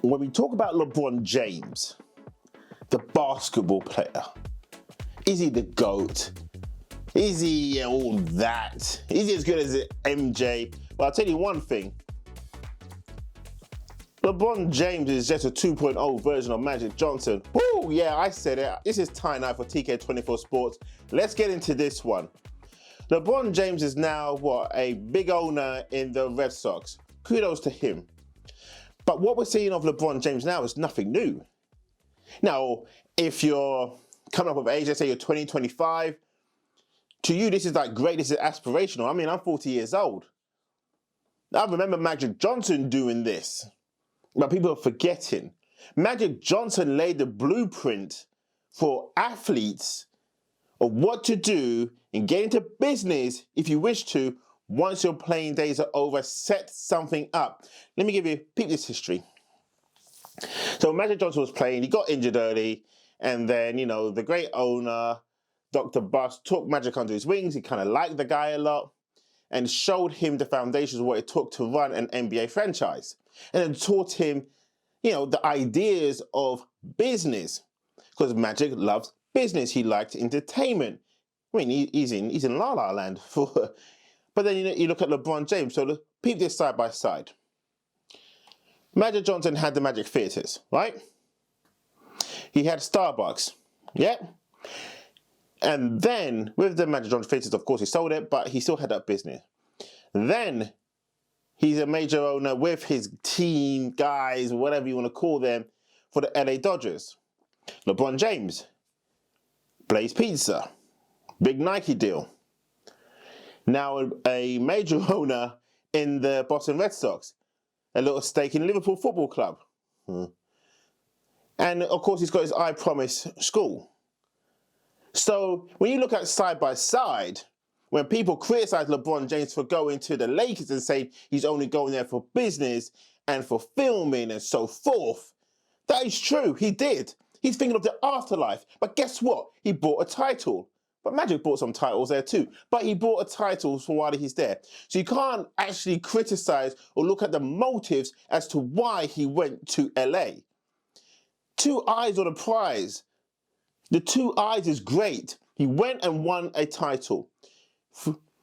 when we talk about LeBron James, the basketball player, is he the GOAT? Is he all that? Is he as good as MJ? Well, I'll tell you one thing. LeBron James is just a 2.0 version of Magic Johnson. Woo, yeah, I said it. This is Tie Night for TK24 Sports. Let's get into this one. LeBron James is now, a big owner in the Red Sox. Kudos to him. But what we're seeing of LeBron James now is nothing new. Now, if you're coming up with age, let's say you're 20, 25, to you this is like great, this is aspirational. I mean, I'm 40 years old. I remember Magic Johnson doing this, but people are forgetting. Magic Johnson laid the blueprint for athletes of what to do and get into business if you wish to. Once your playing days are over, set something up. Let me give you peep this history. So Magic Johnson was playing, he got injured early, and then, the great owner, Dr. Buss, took Magic under his wings. He kind of liked the guy a lot and showed him the foundations of what it took to run an NBA franchise. And then taught him, the ideas of business, because Magic loves business. He liked entertainment. I mean, he's in La La Land for. But then you look at LeBron James. So peep this side by side. Magic Johnson had the Magic Theatres, right? He had Starbucks, yeah. And then with the Magic Johnson Theatres, of course, he sold it, but he still had that business. Then he's a major owner with his team, guys, whatever you want to call them, for the LA Dodgers. LeBron James, Blaze Pizza, big Nike deal. Now a major owner in the Boston Red Sox, a little stake in Liverpool Football Club. And of course he's got his I Promise school. So when you look at side by side, when people criticize LeBron James for going to the Lakers and say he's only going there for business and for filming and so forth, that is true, he did. He's thinking of the afterlife. But guess what? He bought a title. But Magic bought some titles there too. But he bought a title for while he's there. So you can't actually criticize or look at the motives as to why he went to LA. 2 eyes on the prize. The 2 eyes is great. He went and won a title.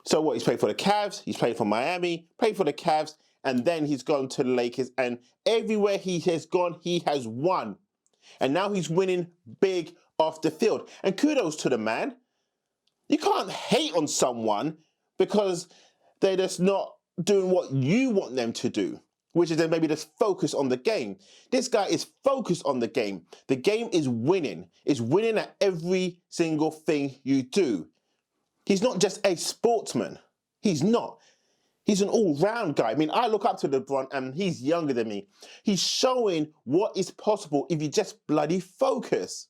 So what, he's played for the Cavs, he's played for Miami, played for the Cavs, and then he's gone to the Lakers, and everywhere he has gone, he has won. And now he's winning big off the field. And kudos to the man. You can't hate on someone because they're just not doing what you want them to do, which is then maybe just focus on the game. This guy is focused on the game. The game is winning. It's winning at every single thing you do. He's not just a sportsman. He's not. He's an all-round guy. I mean, I look up to LeBron and he's younger than me. He's showing what is possible if you just bloody focus.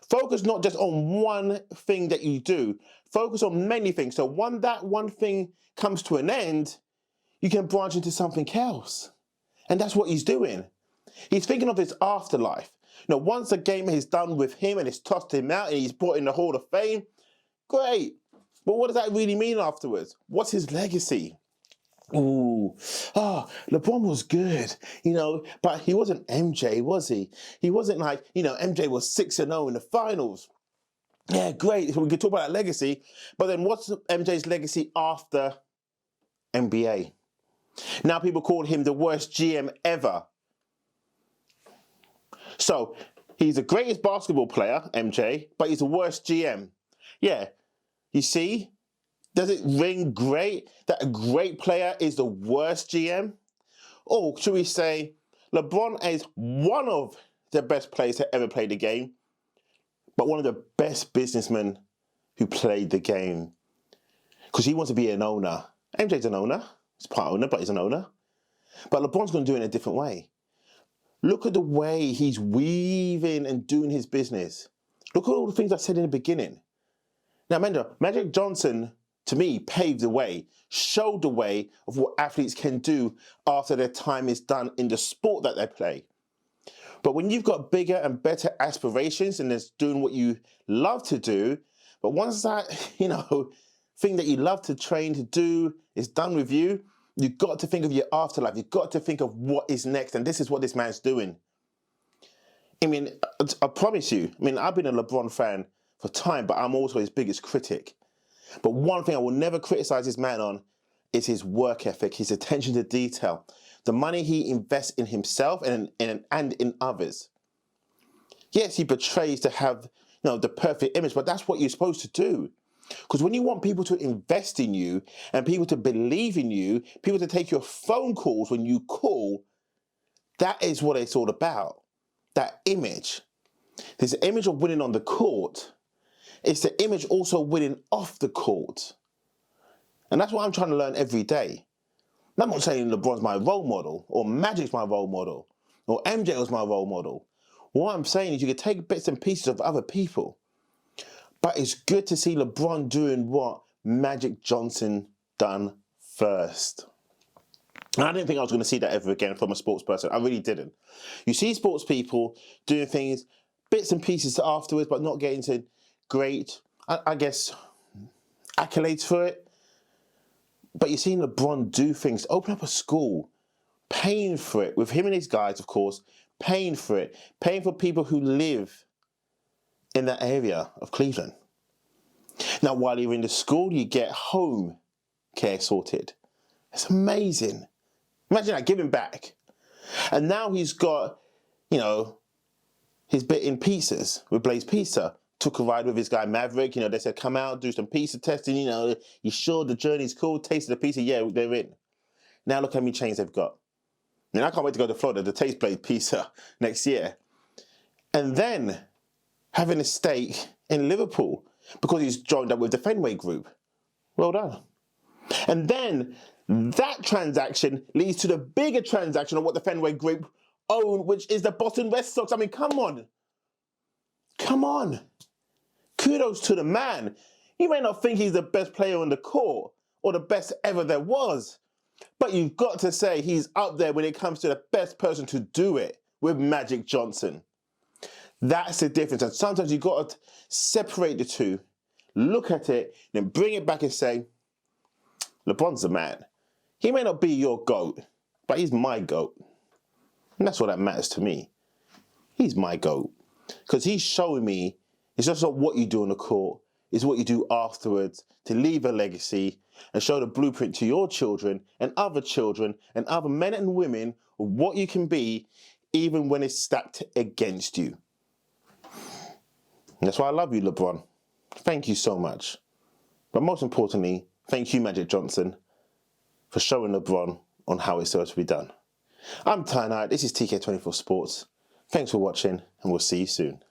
Focus not just on one thing that you do. Focus on many things. So when that one thing comes to an end, you can branch into something else. And that's what he's doing. He's thinking of his afterlife. Once the game is done with him and it's tossed him out and he's brought in the Hall of Fame, great. But what does that really mean afterwards? What's his legacy? LeBron was good, but he wasn't MJ, was he? He wasn't like, MJ was 6-0 in the finals. Yeah, great. We could talk about that legacy. But then what's MJ's legacy after NBA? Now people call him the worst GM ever. So he's the greatest basketball player, MJ, but he's the worst GM. Yeah, you see? Does it ring great that a great player is the worst GM? Or should we say LeBron is one of the best players to ever play the game, but one of the best businessmen who played the game? Because he wants to be an owner. MJ's an owner. He's part owner, but he's an owner. But LeBron's going to do it in a different way. Look at the way he's weaving and doing his business. Look at all the things I said in the beginning. Now, remember, Magic Johnson, to me, paved the way, showed the way of what athletes can do after their time is done in the sport that they play. But when you've got bigger and better aspirations and it's doing what you love to do, but once that, thing that you love to train to do is done with you, You've got to think of your afterlife. You've got to think of what is next. And this is what this man's doing. I mean, I promise you, I mean, I've been a LeBron fan for time, but I'm also his biggest critic. But one thing I will never criticize this man on is his work ethic, his attention to detail, the money he invests in himself and in others. Yes, he portrays to have, the perfect image, but that's what you're supposed to do. Because when you want people to invest in you and people to believe in you, people to take your phone calls when you call, that is what it's all about. That image. This image of winning on the court. It's the image also winning off the court. And that's what I'm trying to learn every day. I'm not saying LeBron's my role model, or Magic's my role model, or MJ was my role model. What I'm saying is you can take bits and pieces of other people. But it's good to see LeBron doing what Magic Johnson done first. And I didn't think I was going to see that ever again from a sports person. I really didn't. You see sports people doing things, bits and pieces afterwards, but not getting to great, I guess, accolades for it. But you're seeing LeBron do things, open up a school, paying for it, with him and his guys, of course, paying for it, paying for people who live in that area of Cleveland. Now, while you're in the school, you get home care sorted. It's amazing. Imagine that, giving back. And now he's got, his bit in pizzas with Blaze Pizza. Took a ride with his guy Maverick. They said, come out, do some pizza testing. You sure the journey's cool? Tasted the pizza? Yeah, they're in. Now look how many chains they've got. And I can't wait to go to Florida to taste Blaze Pizza next year. And then having a stake in Liverpool because he's joined up with the Fenway Group. Well done. And then that transaction leads to the bigger transaction of what the Fenway Group own, which is the Boston Red Sox. I mean, come on. Come on. Kudos to the man. You may not think he's the best player on the court or the best ever there was, but you've got to say he's up there when it comes to the best person to do it with Magic Johnson. That's the difference. And sometimes you've got to separate the two, look at it, then bring it back and say, LeBron's the man. He may not be your GOAT, but he's my GOAT. And that's what that matters to me. He's my GOAT. Because he's showing me it's just not what you do on the court, it's what you do afterwards to leave a legacy and show the blueprint to your children and other men and women of what you can be even when it's stacked against you. And that's why I love you, LeBron. Thank you so much. But most importantly, thank you, Magic Johnson, for showing LeBron on how it's supposed to be done. I'm Ty Knight, this is TK24 Sports. Thanks for watching, and we'll see you soon.